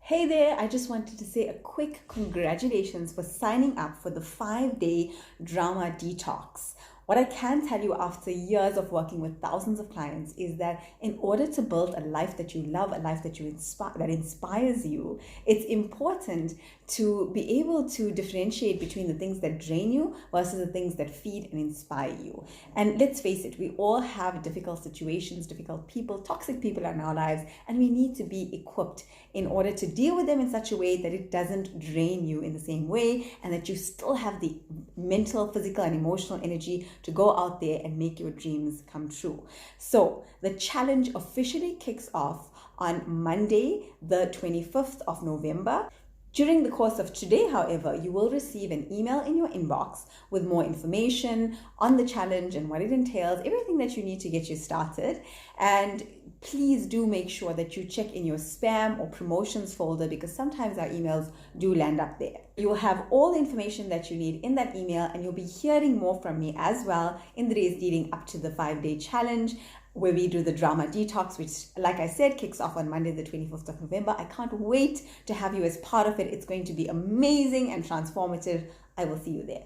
Hey there, I just wanted to say a quick congratulations for signing up for the 5-day drama detox. What I can tell you after years of working with thousands of clients is that in order to build a life that you love, a life that that inspires you, it's important to be able to differentiate between the things that drain you versus the things that feed and inspire you. And let's face it, we all have difficult situations, difficult people, toxic people in our lives, and we need to be equipped in order to deal with them in such a way that it doesn't drain you in the same way and that you still have the mental, physical, and emotional energy to go out there and make your dreams come true. So the challenge officially kicks off on Monday, the 25th of November. During the course of today, however, you will receive an email in your inbox with more information on the challenge and what it entails, everything that you need to get you started. And please do make sure that you check in your spam or promotions folder because sometimes our emails do land up there. You will have all the information that you need in that email, and you'll be hearing more from me as well in the days leading up to the 5-day challenge, where we do the drama detox, which, like I said, kicks off on Monday, the 25th of November. I can't wait to have you as part of it. It's going to be amazing and transformative. I will see you there.